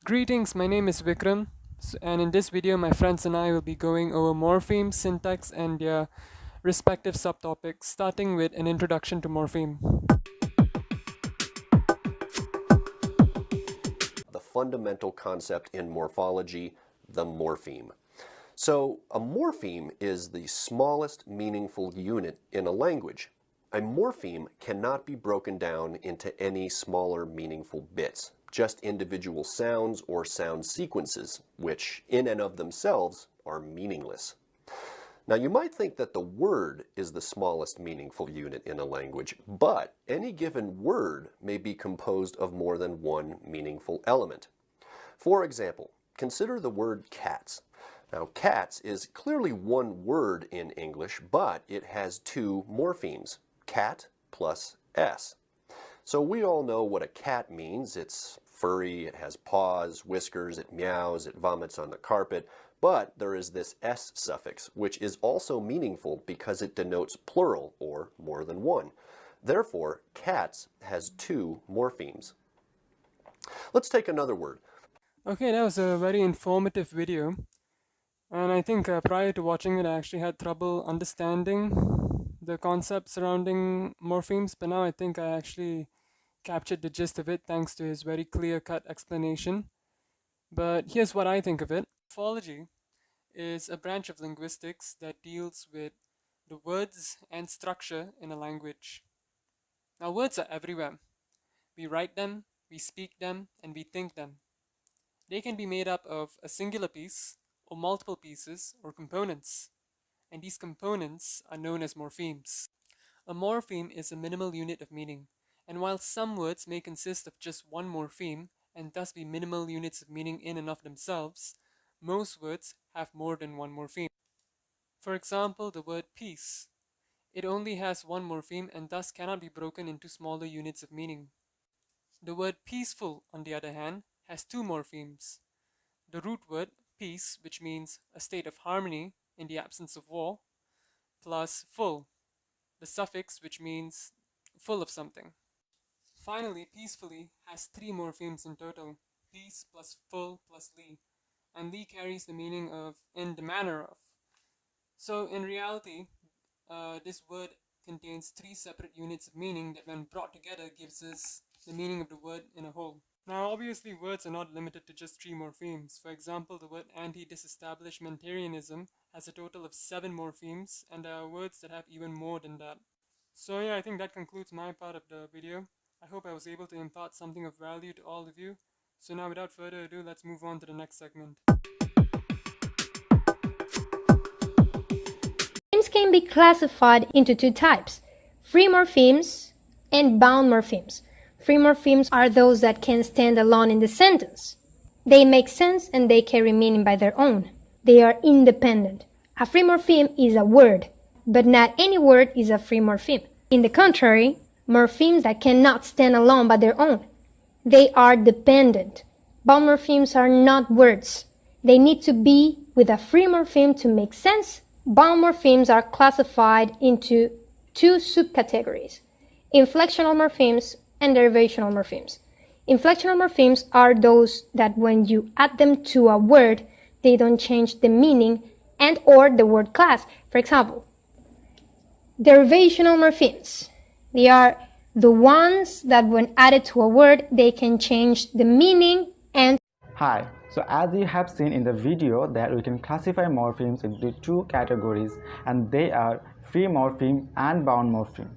Greetings, my name is Vikram, and in this video, my friends and I will be going over morpheme, syntax, and their respective subtopics, starting with an introduction to morpheme. The fundamental concept in morphology, the morpheme. So a morpheme is the smallest meaningful unit in a language. A morpheme cannot be broken down into any smaller meaningful bits, just individual sounds or sound sequences, which in and of themselves are meaningless. Now you might think that the word is the smallest meaningful unit in a language, but any given word may be composed of more than one meaningful element. For example, consider the word cats. Now cats is clearly one word in English, but it has two morphemes, cat plus s. So we all know what a cat means. It's furry, it has paws, whiskers, it meows, it vomits on the carpet, but there is this s suffix, which is also meaningful because it denotes plural, or more than one. Therefore, cats has two morphemes. Let's take another word. Okay, that was a very informative video, and I think prior to watching it, I actually had trouble understanding the concept surrounding morphemes, but now I think I actually captured the gist of it thanks to his very clear-cut explanation. But here's what I think of it. Morphology is a branch of linguistics that deals with the words and structure in a language. Now, words are everywhere. We write them, we speak them, and we think them. They can be made up of a singular piece, or multiple pieces, or components. And these components are known as morphemes. A morpheme is a minimal unit of meaning, and while some words may consist of just one morpheme, and thus be minimal units of meaning in and of themselves, most words have more than one morpheme. For example, the word peace. It only has one morpheme and thus cannot be broken into smaller units of meaning. The word peaceful, on the other hand, has two morphemes. The root word peace, which means a state of harmony in the absence of war, plus full, the suffix which means full of something. Finally, peacefully has three morphemes in total, peace plus full plus ly, and ly carries the meaning of in the manner of. So in reality, this word contains three separate units of meaning that when brought together gives us the meaning of the word in a whole. Now obviously words are not limited to just three morphemes. For example, the word anti-disestablishmentarianism has a total of 7 morphemes, and there are words that have even more than that. So yeah, I think that concludes my part of the video. I hope I was able to impart something of value to all of you. So now without further ado, let's move on to the next segment. Morphemes can be classified into two types, free morphemes and bound morphemes. Free morphemes are those that can stand alone in the sentence. They make sense and they carry meaning by their own. They are independent. A free morpheme is a word, but not any word is a free morpheme. In the contrary, morphemes that cannot stand alone by their own. They are dependent. Bound morphemes are not words. They need to be with a free morpheme to make sense. Bound morphemes are classified into two subcategories, inflectional morphemes and derivational morphemes. Inflectional morphemes are those that when you add them to a word, they don't change the meaning and or the word class. For example, derivational morphemes. They are the ones that when added to a word, they can change the meaning and. Hi, so as you have seen in the video that we can classify morphemes into two categories, and they are free morpheme and bound morpheme.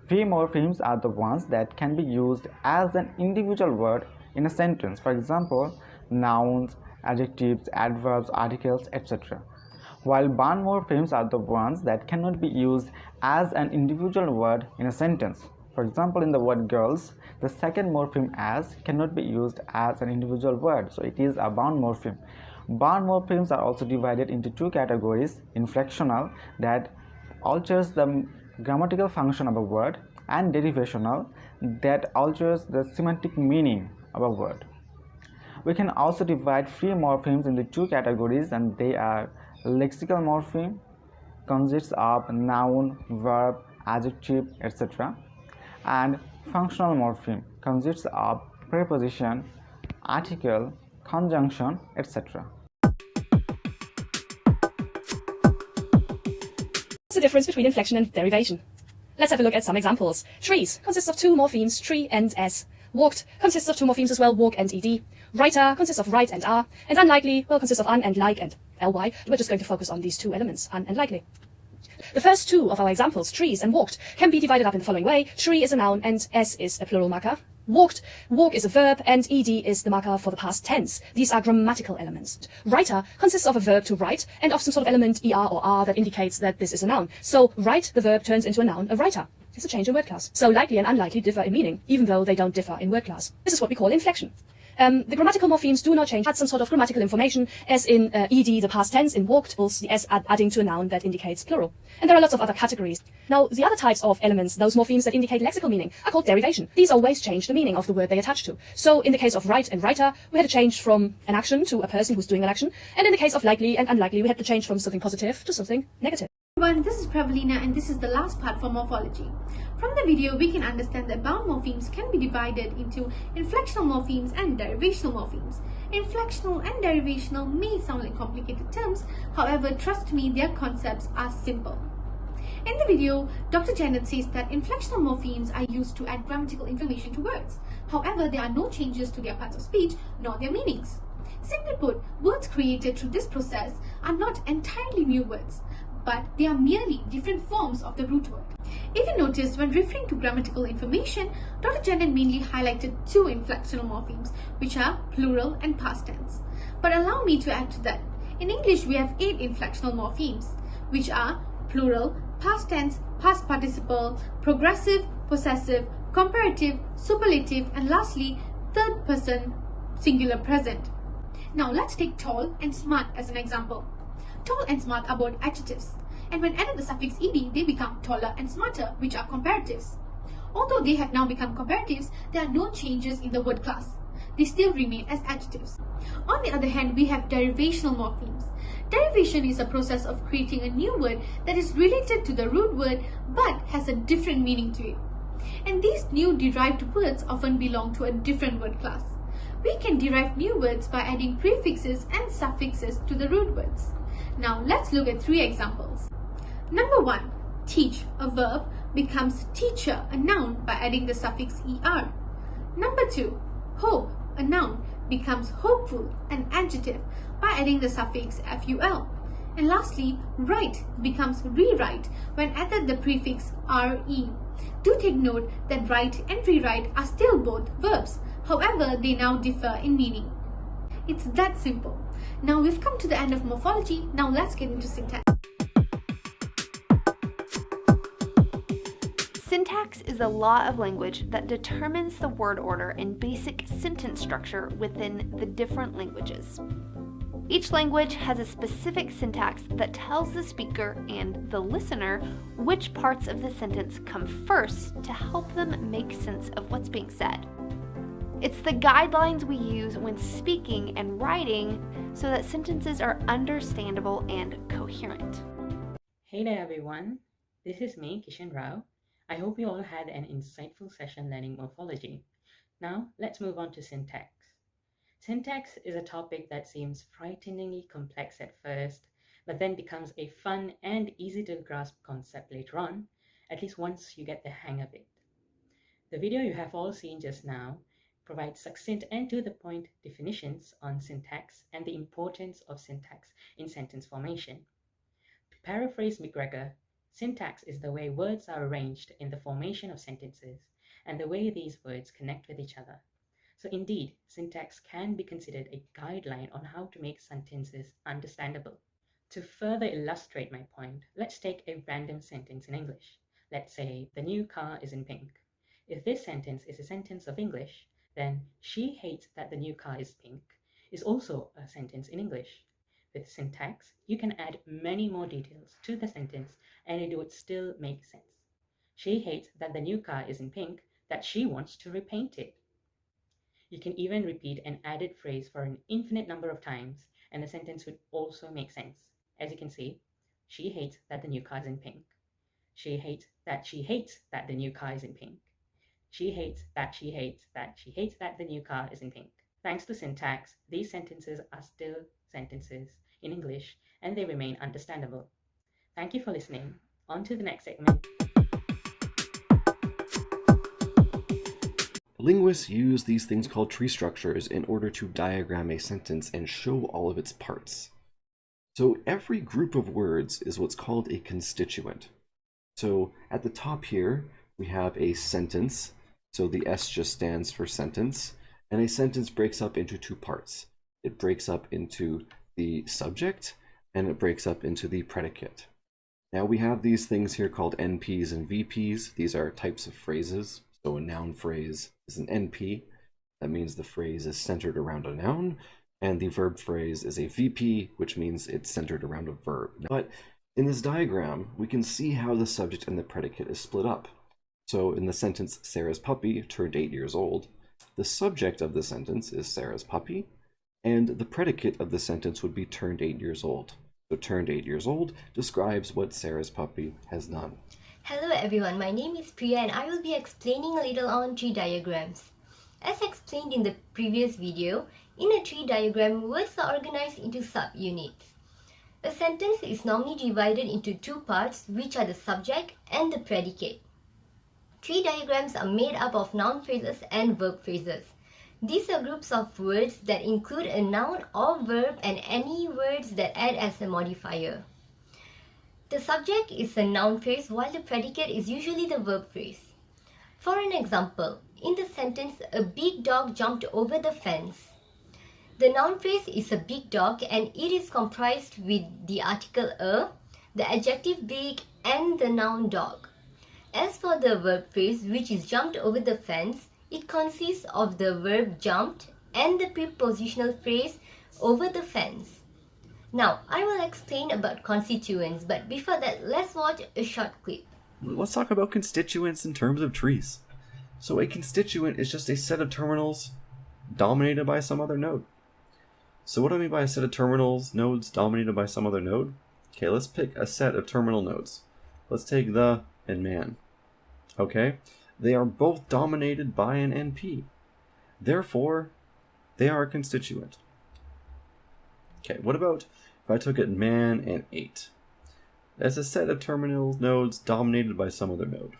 Free morphemes are the ones that can be used as an individual word in a sentence, for example, nouns, adjectives, adverbs, articles, etc. While bound morphemes are the ones that cannot be used as an individual word in a sentence. For example, in the word girls, the second morpheme as cannot be used as an individual word, so it is a bound morpheme. Bound morphemes are also divided into two categories, inflectional, that alters the grammatical function of a word, and derivational, that alters the semantic meaning of a word. We can also divide free morphemes into two categories, and they are lexical morpheme, consists of noun, verb, adjective, etc., and functional morpheme consists of preposition, article, conjunction, etc. What's the difference between inflection and derivation? Let's have a look at some examples. Trees consists of two morphemes, tree and s. Walked consists of two morphemes as well, walk and ed. Writer consists of write and r. And unlikely, well, consists of un and like and ly. We're just going to focus on these two elements, un and likely. The first two of our examples, trees and walked, can be divided up in the following way. Tree is a noun and s is a plural marker. Walked, walk is a verb, and ed is the marker for the past tense. These are grammatical elements. Writer consists of a verb to write, and of some sort of element er or r that indicates that this is a noun. So write, the verb, turns into a noun, a writer. It's a change in word class. So likely and unlikely differ in meaning, even though they don't differ in word class. This is what we call inflection. The grammatical morphemes do not change. Add some sort of grammatical information, as in ed, the past tense, in walked, the s adding to a noun that indicates plural. And there are lots of other categories. Now, the other types of elements, those morphemes that indicate lexical meaning, are called derivation. These always change the meaning of the word they attach to. So, in the case of write and writer, we had to change from an action to a person who's doing an action. And in the case of likely and unlikely, we had to change from something positive to something negative. Everyone, this is Pravalina and this is the last part for morphology. From the video, we can understand that bound morphemes can be divided into inflectional morphemes and derivational morphemes. Inflectional and derivational may sound like complicated terms, however, trust me, their concepts are simple. In the video, Dr. Janet says that inflectional morphemes are used to add grammatical information to words. However, there are no changes to their parts of speech nor their meanings. Simply put, words created through this process are not entirely new words, but they are merely different forms of the root word. If you notice, when referring to grammatical information, Dr. Janet mainly highlighted two inflectional morphemes, which are plural and past tense. But allow me to add to that. In English, we have 8 inflectional morphemes, which are plural, past tense, past participle, progressive, possessive, comparative, superlative, and lastly, third person singular present. Now let's take tall and smart as an example. Tall and smart are both adjectives, and when added the suffix ed, they become taller and smarter, which are comparatives. Although they have now become comparatives, there are no changes in the word class. They still remain as adjectives. On the other hand, we have derivational morphemes. Derivation is a process of creating a new word that is related to the root word but has a different meaning to it. And these new derived words often belong to a different word class. We can derive new words by adding prefixes and suffixes to the root words. Now let's look at 3 examples. Number 1. Teach, a verb, becomes teacher, a noun, by adding the suffix er. Number 2. Hope, a noun, becomes hopeful, an adjective, by adding the suffix ful. And lastly, write becomes rewrite when added the prefix re. Do take note that write and rewrite are still both verbs, however they now differ in meaning. It's that simple. Now we've come to the end of morphology, now let's get into syntax. Syntax is a law of language that determines the word order and basic sentence structure within the different languages. Each language has a specific syntax that tells the speaker and the listener which parts of the sentence come first to help them make sense of what's being said. It's the guidelines we use when speaking and writing so that sentences are understandable and coherent. Hey there everyone, this is me, Kishan Rao. I hope you all had an insightful session learning morphology. Now let's move on to syntax. Syntax is a topic that seems frighteningly complex at first, but then becomes a fun and easy to grasp concept later on, at least once you get the hang of it. The video you have all seen just now provides succinct and to the point definitions on syntax and the importance of syntax in sentence formation. To paraphrase McGregor, syntax is the way words are arranged in the formation of sentences and the way these words connect with each other. So indeed, syntax can be considered a guideline on how to make sentences understandable. To further illustrate my point, let's take a random sentence in English. Let's say, the new car is in pink. If this sentence is a sentence of English, then she hates that the new car is pink is also a sentence in English. With syntax, you can add many more details to the sentence and it would still make sense. She hates that the new car is in pink, that she wants to repaint it. You can even repeat an added phrase for an infinite number of times and the sentence would also make sense. As you can see, she hates that the new car is in pink. She hates that the new car is in pink. She hates that the new car is in pink. Thanks to syntax, these sentences are still sentences in English and they remain understandable. Thank you for listening. On to the next segment. Linguists use these things called tree structures in order to diagram a sentence and show all of its parts. So every group of words is what's called a constituent. So at the top here, we have a sentence. So the S just stands for sentence. And a sentence breaks up into two parts. It breaks up into the subject and it breaks up into the predicate. Now we have these things here called NPs and VPs. These are types of phrases. So a noun phrase is an NP. That means the phrase is centered around a noun. And the verb phrase is a VP, which means it's centered around a verb. But in this diagram, we can see how the subject and the predicate is split up. So in the sentence, Sarah's puppy turned 8 years old, the subject of the sentence is Sarah's puppy, and the predicate of the sentence would be turned 8 years old. So turned 8 years old describes what Sarah's puppy has done. Hello everyone, my name is Priya and I will be explaining a little on tree diagrams. As explained in the previous video, in a tree diagram, words are organized into subunits. A sentence is normally divided into two parts, which are the subject and the predicate. Tree diagrams are made up of noun phrases and verb phrases. These are groups of words that include a noun or verb and any words that add as a modifier. The subject is a noun phrase while the predicate is usually the verb phrase. For an example, in the sentence, a big dog jumped over the fence. The noun phrase is a big dog and it is comprised with the article a, the adjective big and the noun dog. As for the verb phrase, which is jumped over the fence, it consists of the verb jumped and the prepositional phrase over the fence. Now, I will explain about constituents, but before that, let's watch a short clip. Let's talk about constituents in terms of trees. So a constituent is just a set of terminals dominated by some other node. So what do I mean by a set of terminals nodes dominated by some other node? Okay, let's pick a set of terminal nodes. Let's take the and man. Okay, they are both dominated by an NP. Therefore, they are a constituent. Okay, what about if I took it man and 8? That's a set of terminal nodes dominated by some other node.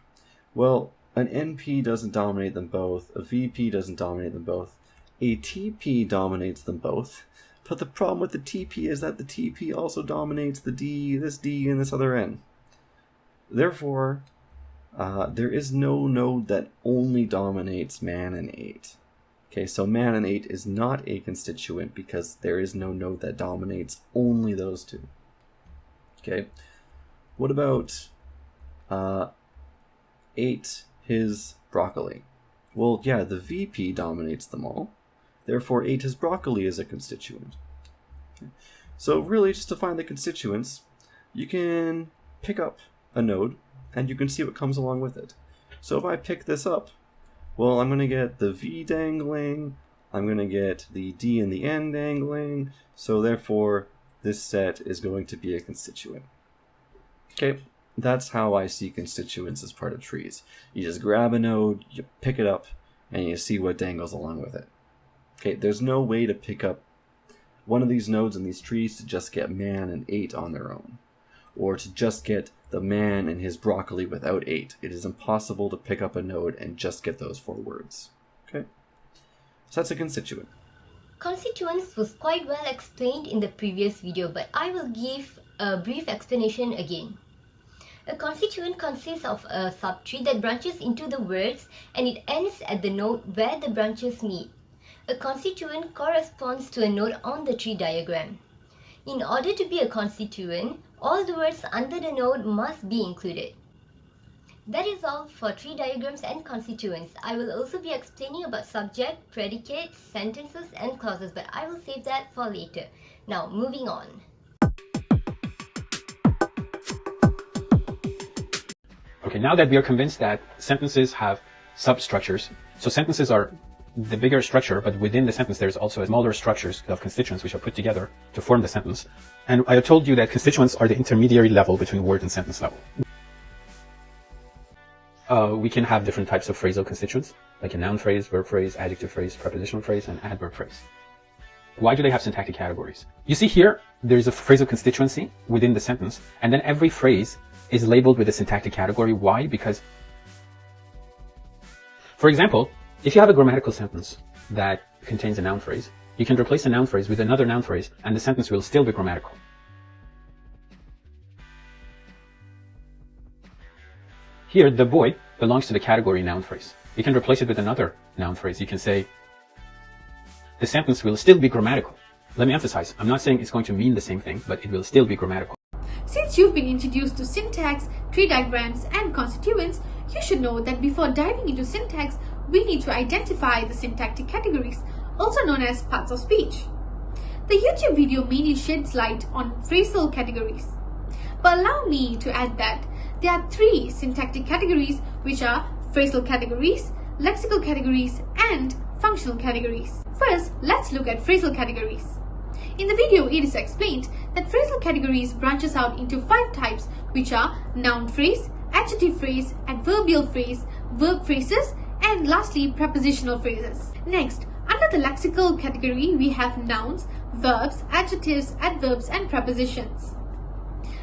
Well, an NP doesn't dominate them both, a VP doesn't dominate them both, a TP dominates them both, but the problem with the TP is that the TP also dominates the D, and this other N. Therefore, there is no node that only dominates man and 8. Okay, so man and 8 is not a constituent because there is no node that dominates only those two. Okay, what about 8, his broccoli? Well, yeah, the VP dominates them all. Therefore, 8, his broccoli is a constituent. Okay. So really, just to find the constituents, you can pick up a node and you can see what comes along with it. So if I pick this up, well, I'm going to get the V dangling, I'm going to get the D and the N dangling, so therefore this set is going to be a constituent. Okay, that's how I see constituents as part of trees. You just grab a node, you pick it up, and you see what dangles along with it. Okay, there's no way to pick up one of these nodes in these trees to just get man and 8 on their own, or to just get the man and his broccoli without 8. It is impossible to pick up a node and just get those 4 words. Okay? So that's a constituent. Constituents was quite well explained in the previous video, but I will give a brief explanation again. A constituent consists of a subtree that branches into the words and it ends at the node where the branches meet. A constituent corresponds to a node on the tree diagram. In order to be a constituent, all the words under the node must be included. That is all for tree diagrams and constituents. I will also be explaining about subject, predicates, sentences and clauses, but I will save that for later. Now, moving on. Okay, now that we are convinced that sentences have substructures, so sentences are the bigger structure, but within the sentence there's also smaller structures of constituents which are put together to form the sentence. And I have told you that constituents are the intermediary level between word and sentence level. we can have different types of phrasal constituents, like a noun phrase, verb phrase, adjective phrase, prepositional phrase, and adverb phrase. Why do they have syntactic categories? You see here, there's a phrasal constituency within the sentence, and then every phrase is labeled with a syntactic category. Why? Because, for example, if you have a grammatical sentence that contains a noun phrase, you can replace a noun phrase with another noun phrase, and the sentence will still be grammatical. Here, the boy belongs to the category noun phrase. You can replace it with another noun phrase. You can say, the sentence will still be grammatical. Let me emphasize, I'm not saying it's going to mean the same thing, but it will still be grammatical. Since you've been introduced to syntax, tree diagrams, and constituents, you should know that before diving into syntax, we need to identify the syntactic categories, also known as parts of speech. The YouTube video mainly sheds light on phrasal categories. But allow me to add that there are 3 syntactic categories, which are phrasal categories, lexical categories, and functional categories. First, let's look at phrasal categories. In the video, it is explained that phrasal categories branches out into 5 types, which are noun phrase, adjective phrase, adverbial phrase, verb phrases, and lastly, prepositional phrases. Next, under the lexical category, we have nouns, verbs, adjectives, adverbs, and prepositions.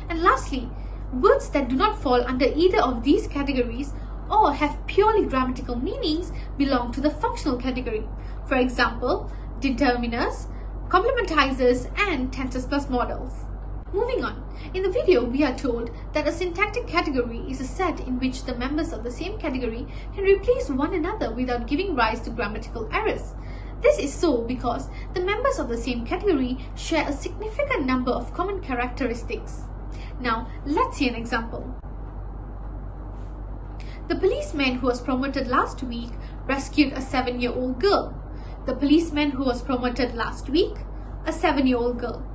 And lastly, words that do not fall under either of these categories or have purely grammatical meanings belong to the functional category. For example, determiners, complementizers, and tenses plus modals. Moving on, in the video we are told that a syntactic category is a set in which the members of the same category can replace one another without giving rise to grammatical errors. This is so because the members of the same category share a significant number of common characteristics. Now, let's see an example. The policeman who was promoted last week rescued a 7-year-old girl. The policeman who was promoted last week, a 7-year-old girl.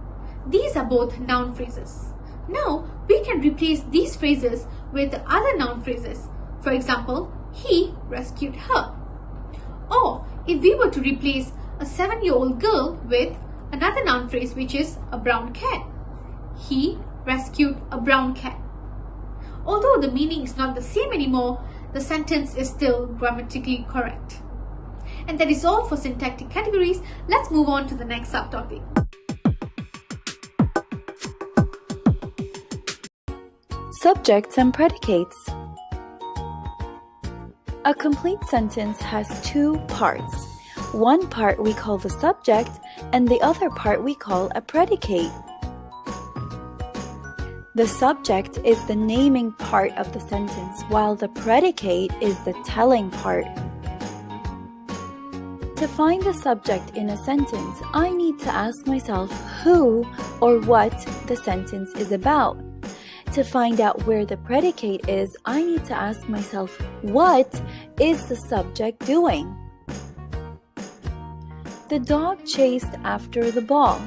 These are both noun phrases. Now, we can replace these phrases with other noun phrases. For example, he rescued her. Or, if we were to replace a 7-year-old girl with another noun phrase, which is a brown cat. He rescued a brown cat. Although the meaning is not the same anymore, the sentence is still grammatically correct. And that is all for syntactic categories. Let's move on to the next subtopic. Subjects and predicates. A complete sentence has 2 parts. One part we call the subject, and the other part we call a predicate. The subject is the naming part of the sentence, while the predicate is the telling part. To find the subject in a sentence, I need to ask myself who or what the sentence is about. To find out where the predicate is, I need to ask myself what is the subject doing? The dog chased after the ball.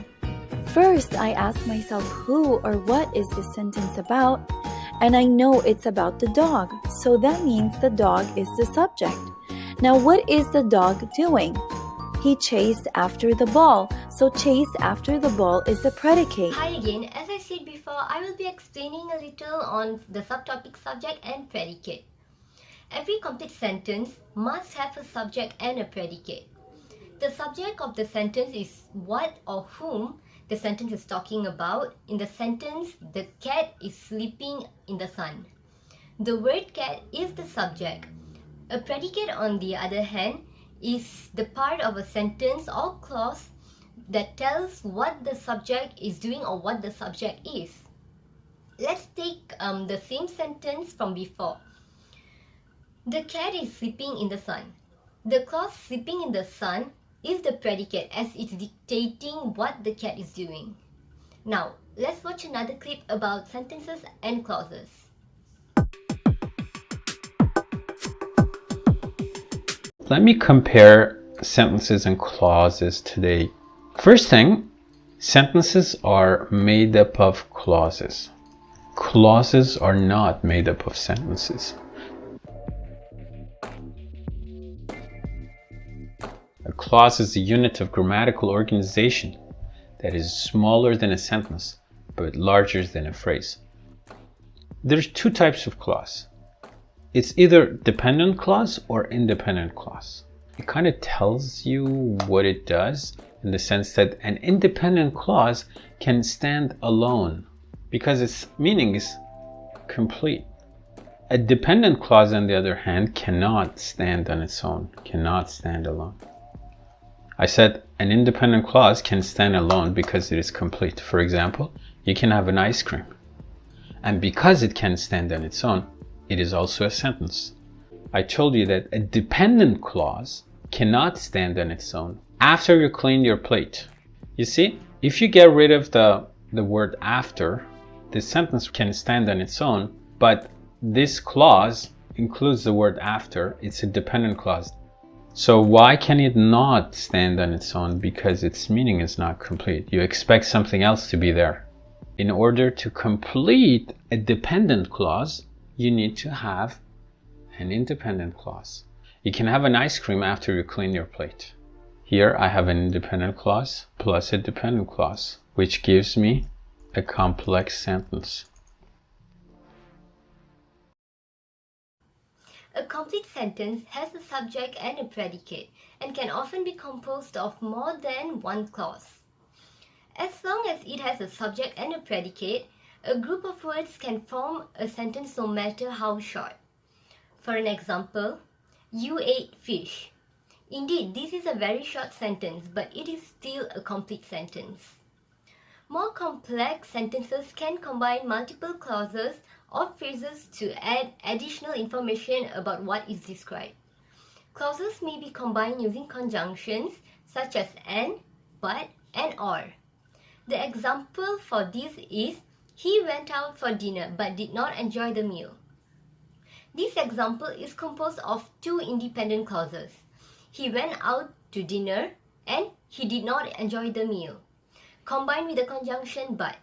First, I ask myself who or what is this sentence about, and I know it's about the dog, so that means the dog is the subject. Now, what is the dog doing? He chased after the ball, so chased after the ball is the predicate. Hi again, as I said before, I will be explaining a little on the subtopic subject and predicate. Every complete sentence must have a subject and a predicate. The subject of the sentence is what or whom the sentence is talking about. In the sentence, the cat is sleeping in the sun. The word cat is the subject. A predicate, on the other hand, is the part of a sentence or clause that tells what the subject is doing or what the subject is. Let's take the same sentence from before. The cat is sleeping in the sun. The clause sleeping in the sun is the predicate as it's dictating what the cat is doing. Now, let's watch another clip about sentences and clauses. Let me compare sentences and clauses today. First thing, sentences are made up of clauses. Clauses are not made up of sentences. A clause is a unit of grammatical organization that is smaller than a sentence, but larger than a phrase. There's 2 types of clause. it's either dependent clause or independent clause. It kind of tells you what it does in the sense that an independent clause can stand alone because its meaning is complete. A dependent clause, on the other hand, cannot stand on its own, cannot stand alone. I said an independent clause can stand alone because it is complete. For example, you can have an ice cream. And because it can stand on its own, it is also a sentence. I told you that a dependent clause cannot stand on its own after you clean your plate. You see, if you get rid of the word after, the sentence can stand on its own, but this clause includes the word after. It's a dependent clause. So why can it not stand on its own? Because its meaning is not complete. You expect something else to be there. In order to complete a dependent clause, you need to have an independent clause. You can have an ice cream after you clean your plate. Here I have an independent clause plus a dependent clause, which gives me a complex sentence. A complete sentence has a subject and a predicate and can often be composed of more than one clause. As long as it has a subject and a predicate, a group of words can form a sentence no matter how short. For an example, you ate fish. Indeed, this is a very short sentence, but it is still a complete sentence. More complex sentences can combine multiple clauses or phrases to add additional information about what is described. Clauses may be combined using conjunctions such as and, but, and or. The example for this is, he went out for dinner but did not enjoy the meal. This example is composed of two independent clauses. He went out to dinner and he did not enjoy the meal, combined with the conjunction but.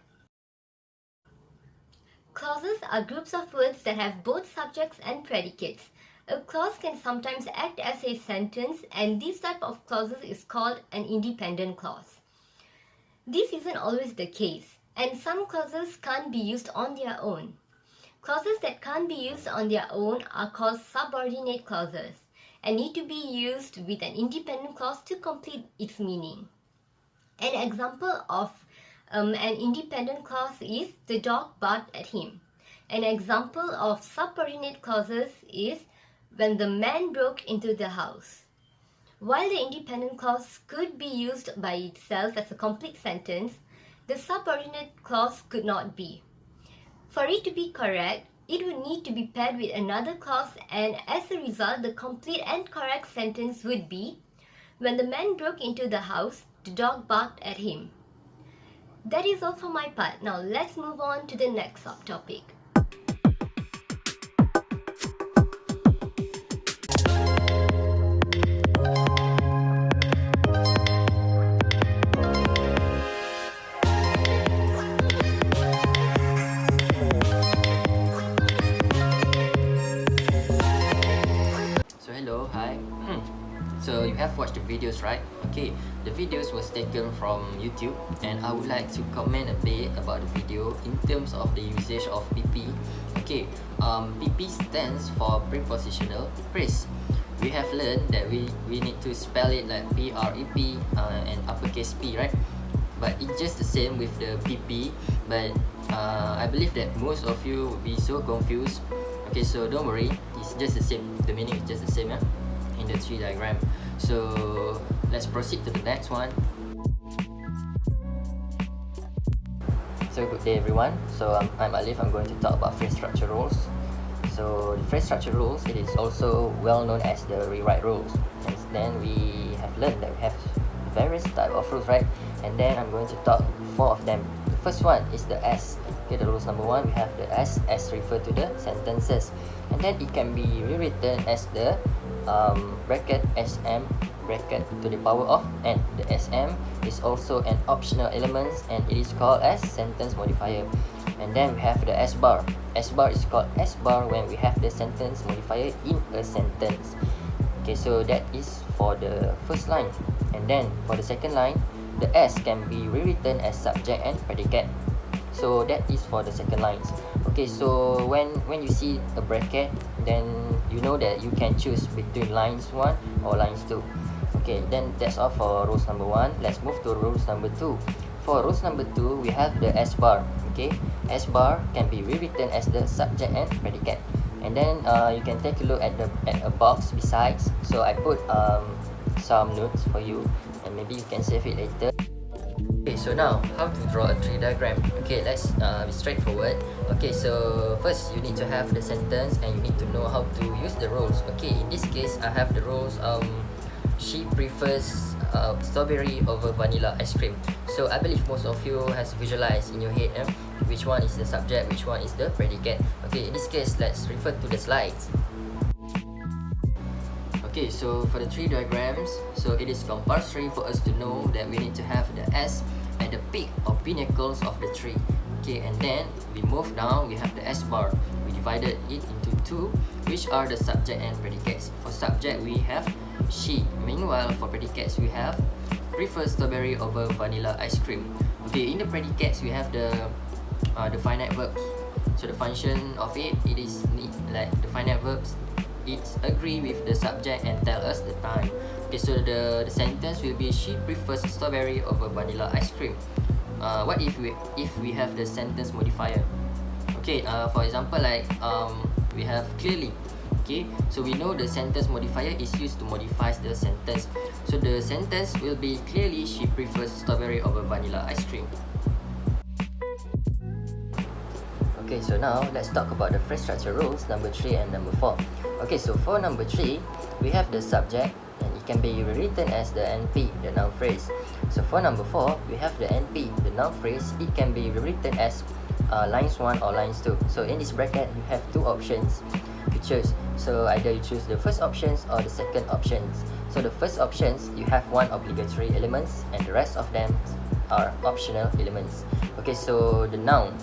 Clauses are groups of words that have both subjects and predicates. A clause can sometimes act as a sentence, and this type of clauses is called an independent clause. This isn't always the case, and some clauses can't be used on their own. Clauses that can't be used on their own are called subordinate clauses and need to be used with an independent clause to complete its meaning. An example of an independent clause is the dog barked at him. An example of subordinate clauses is when the man broke into the house. While the independent clause could be used by itself as a complete sentence, the subordinate clause could not be. For it to be correct, it would need to be paired with another clause, and as a result, the complete and correct sentence would be, when the man broke into the house, the dog barked at him. That is all for my part. Now let's move on to the next subtopic. So hello, hi. So you have watched the videos, right? Okay, the videos was taken from YouTube, and I would like to comment a bit about the video in terms of the usage of PP. Okay, PP stands for prepositional phrase. We have learned that we need to spell it like PREP and uppercase P, right? But it's just the same with the PP, but I believe that most of you would be so confused. Okay, so don't worry, it's just the same, the meaning is just the same, yeah? In the tree diagram. So let's proceed to the next one. So good day everyone. So I'm Alif. I'm going to talk about phrase structure rules. So the phrase structure rules, it is also well known as the rewrite rules. And then we have learned that we have various type of rules, right? And then I'm going to talk 4 of them. The first one is the S. Okay, the rules number 1, we have the S. S refer to the sentences, and then it can be rewritten as the bracket SM bracket to the power of n. The SM is also an optional element, and it is called as sentence modifier. And then we have the S bar. S bar is called S bar when we have the sentence modifier in a sentence. Okay, so that is for the first line. And then for the second line, the S can be rewritten as subject and predicate. So that is for the second lines. Okay, so when you see a bracket, then you know that you can choose between lines 1 or lines 2. Okay, then that's all for rules number 1. Let's move to rules number 2. For rules number 2, we have the S bar. Okay, S bar can be rewritten as the subject and predicate. And then you can take a look at a box besides. So I put some notes for you, and maybe you can save it later. Okay, so now how to draw a tree diagram. Okay, let's be straightforward. Okay, so first you need to have the sentence and you need to know how to use the rules. Okay, in this case I have the rules. She prefers strawberry over vanilla ice cream. So I believe most of you has visualized in your head which one is the subject, which one is the predicate. Okay, in this case let's refer to the slides. Okay, so for the tree diagrams, so it is compulsory for us to know that we need to have the S at the peak or pinnacles of the tree. Okay, and then we move down, we have the S bar. We divided it into two, which are the subject and predicates. For subject, we have she. Meanwhile, for predicates, we have prefer strawberry over vanilla ice cream. Okay, in the predicates, we have the finite verbs. So the function of it is like the finite verbs. It's agree with the subject and tell us the time. Okay, so the sentence will be she prefers strawberry over vanilla ice cream. What if we have the sentence modifier? Okay, for example, like we have clearly. Okay, so we know the sentence modifier is used to modify the sentence. So the sentence will be clearly she prefers strawberry over vanilla ice cream. Okay, so now let's talk about the phrase structure rules number 3 and number 4. Okay, so for number 3, we have the subject and it can be rewritten as the NP, the noun phrase. So for number 4, we have the NP, the noun phrase. It can be rewritten as lines 1 or lines 2. So in this bracket, you have two options to choose. So either you choose the first options or the second options. So the first options, you have one obligatory elements and the rest of them are optional elements. Okay, so the noun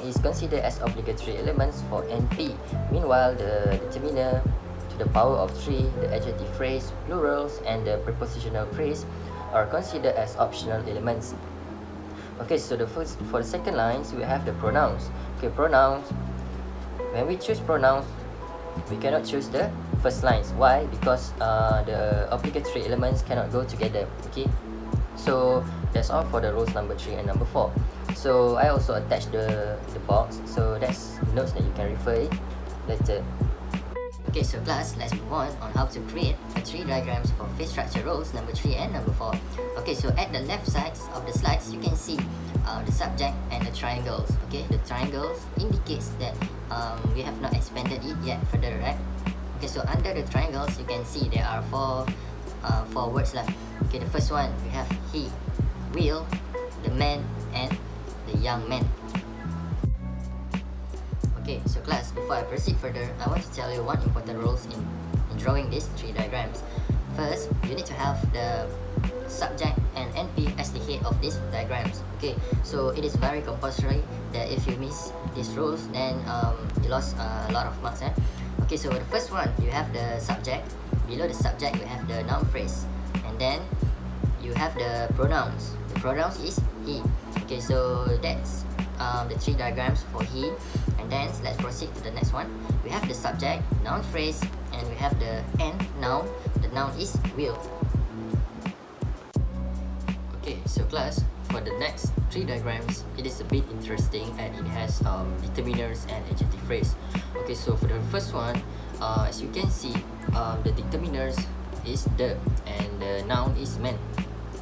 is considered as obligatory elements for NP. Meanwhile, the determiner to the power of 3, the adjective phrase, plurals, and the prepositional phrase are considered as optional elements. Okay, so for the second lines, we have the pronouns. Okay, pronouns. When we choose pronouns, we cannot choose the first lines. Why? Because the obligatory elements cannot go together. Okay, so that's all for the rules number 3 and number 4. So I also attached the box, so that's notes that you can refer it later. Okay, so class, let's move on how to create a tree diagrams for phrase structure rules number 3 and number 4. Okay, so at the left sides of the slides, you can see the subject and the triangles. Okay, the triangles indicates that we have not expanded it yet further, right? Okay, so under the triangles, you can see there are four words left. Okay, the first one, we have he, will, the man, and the young man. Okay, so class, before I proceed further, I want to tell you one important rules in drawing these tree diagrams. First, you need to have the subject and NP as the head of these diagrams. Okay, so it is very compulsory that if you miss these rules, then you lost a lot of marks. Okay, so the first one, you have the subject. Below the subject, you have the noun phrase, and then you have the pronouns. The pronouns is he. Okay, so that's the tree diagrams for he. And then let's proceed to the next one. We have the subject, noun phrase, and we have the noun. The noun is will. Okay, so class, for the next tree diagrams, it is a bit interesting and it has determiners and adjective phrase. Okay, so for the first one, as you can see, the determiners is the and the noun is man.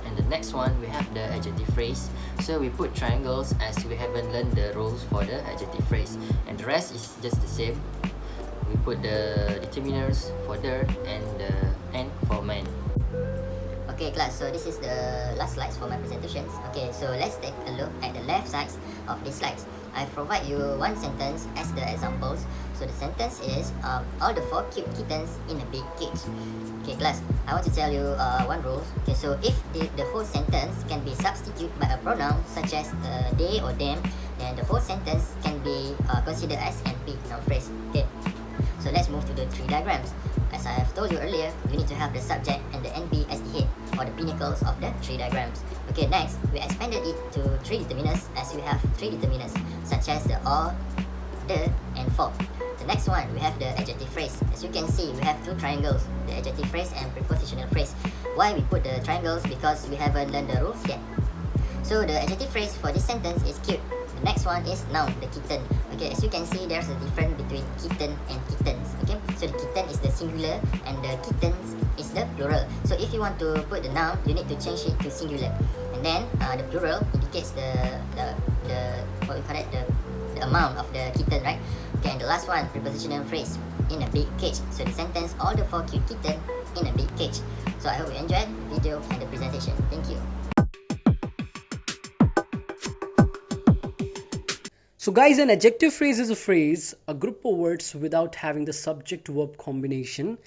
And the next one, we have the adjective phrase. So we put triangles as we haven't learned the rules for the adjective phrase, and the rest is just the same. We put the determiners for the and the and for man. Okay class, so this is the last slides for my presentations. Okay, so let's take a look at the left sides of these slides. I provide you one sentence as the examples. So the sentence is all the 4 cute kittens in a big cage. Okay class, I want to tell you one rule. Okay, so if the whole sentence can be substituted by a pronoun such as they or them, then the whole sentence can be considered as NP, noun phrase. Okay, so let's move to the tree diagrams. As I have told you earlier, you need to have the subject and the NP as the head or the pinnacles of the tree diagrams. Okay, next, we expanded it to 3 determiners as we have 3 determiners such as the or, the, and for. The next one, we have the adjective phrase. As you can see, we have two triangles, the adjective phrase and prepositional phrase. Why we put the triangles? Because we haven't learned the rules yet. So the adjective phrase for this sentence is cute. The next one is noun, the kitten. Okay, as you can see, there's a difference between kitten and kittens. Okay, so the kitten is the singular and the kittens is the plural. So if you want to put the noun, you need to change it to singular. And then the plural indicates the what we call it, the amount of the kitten, right? Okay, and the last one, prepositional phrase, in a big cage. So the sentence, all the 4 cute kitten in a big cage. So I hope you enjoyed the video and the presentation. Thank you. So guys, an adjective phrase is a phrase, a group of words without having the subject-verb combination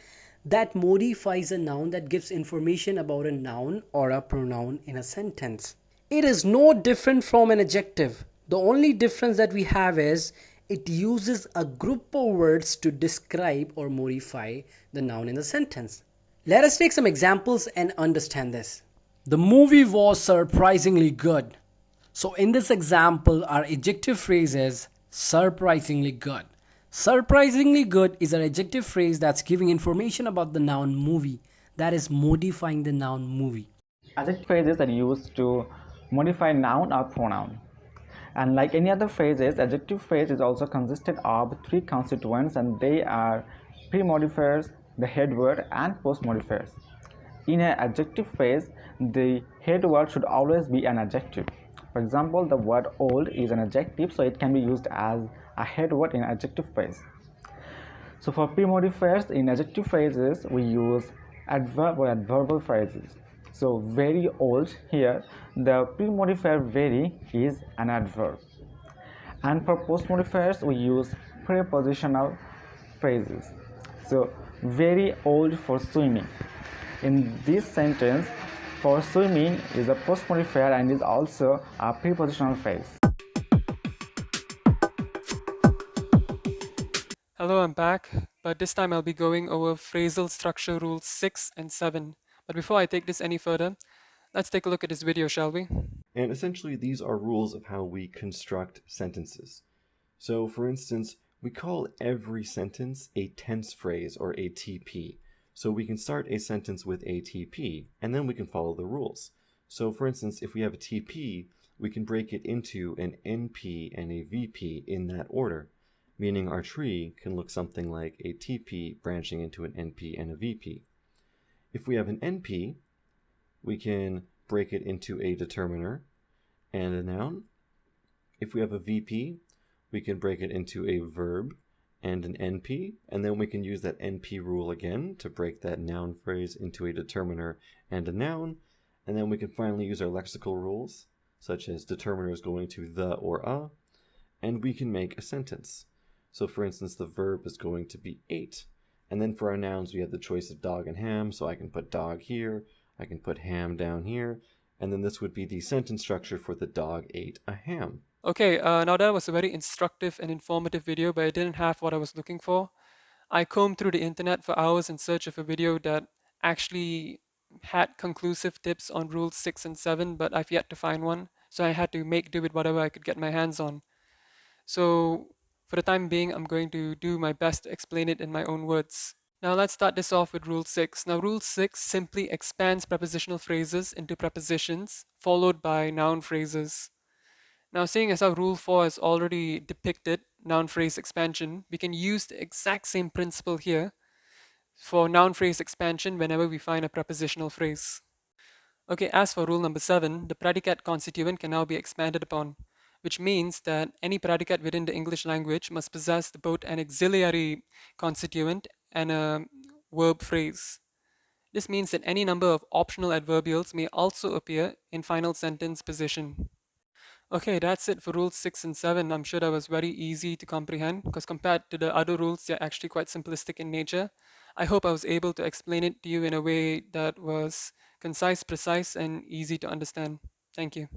that modifies a noun, that gives information about a noun or a pronoun in a sentence. It is no different from an adjective. The only difference that we have is it uses a group of words to describe or modify the noun in the sentence. Let us take some examples and understand this. The movie was surprisingly good. So in this example, our adjective phrase is surprisingly good. Surprisingly good is an adjective phrase that's giving information about the noun movie, that is modifying the noun movie. Adjective phrases are used to modify noun or pronoun. And like any other phrases, adjective phrase is also consisted of 3 constituents, and they are pre-modifiers, the head word, and post-modifiers. In an adjective phrase, the head word should always be an adjective. For example, the word old is an adjective, so it can be used as a head word in an adjective phrase. So for pre-modifiers in adjective phrases, we use adverb or adverbial phrases. So very old, here the pre-modifier very is an adverb. And for post-modifiers, we use prepositional phrases. So very old for swimming. In this sentence, for swimming is a post-modifier and is also a prepositional phrase. Hello, I'm back, but this time I'll be going over phrasal structure rules 6 and 7. But before I take this any further, let's take a look at this video, shall we? And essentially, these are rules of how we construct sentences. So, for instance, we call every sentence a tense phrase or a TP. So we can start a sentence with a TP, and then we can follow the rules. So for instance, if we have a TP, we can break it into an NP and a VP in that order, meaning our tree can look something like a TP branching into an NP and a VP. If we have an NP, we can break it into a determiner and a noun. If we have a VP, we can break it into a verb and an NP, and then we can use that NP rule again to break that noun phrase into a determiner and a noun, and then we can finally use our lexical rules, such as determiners going to the or a, and we can make a sentence. So for instance, the verb is going to be ate, and then for our nouns we have the choice of dog and ham, so I can put dog here, I can put ham down here, and then this would be the sentence structure for the dog ate a ham. Okay, now that was a very instructive and informative video, but it didn't have what I was looking for. I combed through the internet for hours in search of a video that actually had conclusive tips on rules 6 and 7, but I've yet to find one, so I had to make do with whatever I could get my hands on. So for the time being, I'm going to do my best to explain it in my own words. Now let's start this off with rule 6. Now rule 6 simply expands prepositional phrases into prepositions, followed by noun phrases. Now, seeing as how Rule 4 has already depicted noun phrase expansion, we can use the exact same principle here for noun phrase expansion whenever we find a prepositional phrase. Okay, as for rule number 7, the predicate constituent can now be expanded upon, which means that any predicate within the English language must possess both an auxiliary constituent and a verb phrase. This means that any number of optional adverbials may also appear in final sentence position. Okay, that's it for rules 6 and 7. I'm sure that was very easy to comprehend because compared to the other rules, they're actually quite simplistic in nature. I hope I was able to explain it to you in a way that was concise, precise, and easy to understand. Thank you.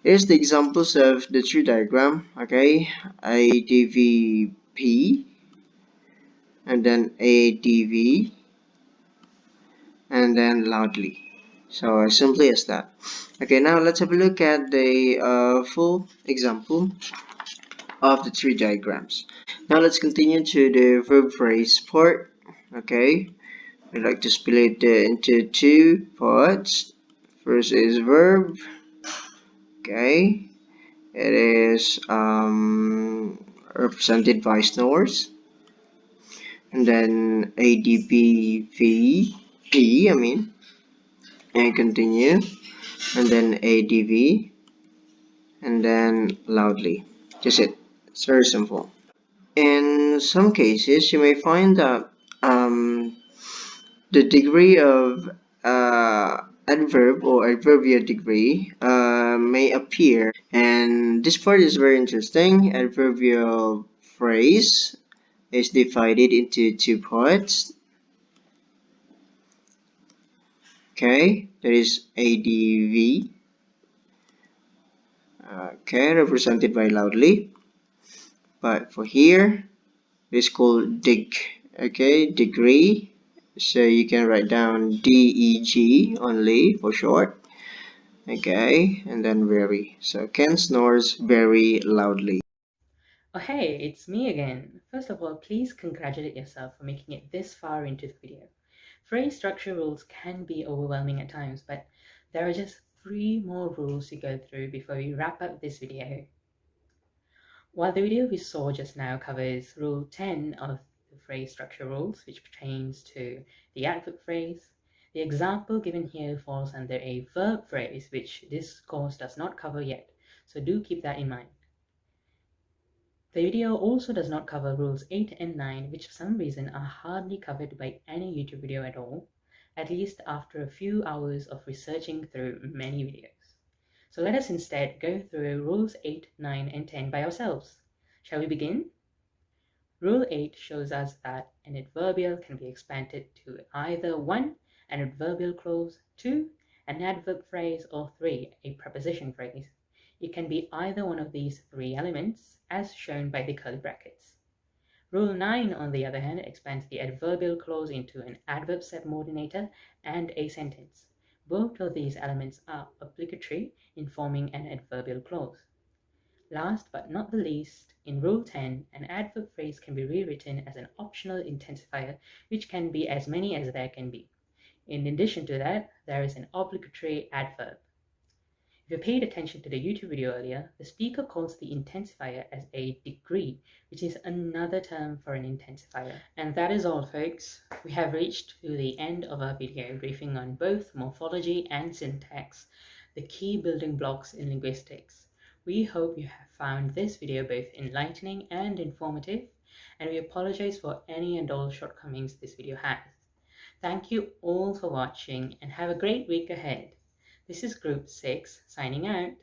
Here's the examples of the tree diagram. Okay, ADVP and then ADV and then loudly. So as simply as that. Okay, now let's have a look at the full example of the three diagrams. Now let's continue to the verb phrase part. Okay, we like to split it into two parts. First is verb. Okay, it is represented by snores, and then ADPV, I mean, and continue, and then ADV, and then loudly. Just it. It's very simple. In some cases, you may find that the degree of adverb or adverbial degree may appear, and this part is very interesting. Adverbial phrase is divided into two parts. Okay, there is ADV, okay, represented by loudly, but for here it is called dig. Okay, degree, so you can write down DEG only for short. Okay, and then very. So Ken snores very loudly. Oh hey, it's me again. First of all, please congratulate yourself for making it this far into the video. Phrase structure rules can be overwhelming at times, but there are just 3 more rules to go through before we wrap up this video. While the video we saw just now covers Rule 10 of the phrase structure rules, which pertains to the adverb phrase, the example given here falls under a verb phrase, which this course does not cover yet, so do keep that in mind. The video also does not cover Rules 8 and 9, which for some reason are hardly covered by any YouTube video at all, at least after a few hours of researching through many videos. So let us instead go through Rules 8, 9, and 10 by ourselves. Shall we begin? Rule 8 shows us that an adverbial can be expanded to either 1. An adverbial clause, 2. An adverb phrase, or 3. A preposition phrase. It can be either one of these 3 elements, as shown by the curly brackets. Rule 9, on the other hand, expands the adverbial clause into an adverb subordinator and a sentence. Both of these elements are obligatory in forming an adverbial clause. Last but not the least, in Rule 10, an adverb phrase can be rewritten as an optional intensifier, which can be as many as there can be. In addition to that, there is an obligatory adverb. If you paid attention to the YouTube video earlier, the speaker calls the intensifier as a degree, which is another term for an intensifier. And that is all, folks. We have reached to the end of our video briefing on both morphology and syntax, the key building blocks in linguistics. We hope you have found this video both enlightening and informative, and we apologize for any and all shortcomings this video has. Thank you all for watching and have a great week ahead. This is Group 6 signing out.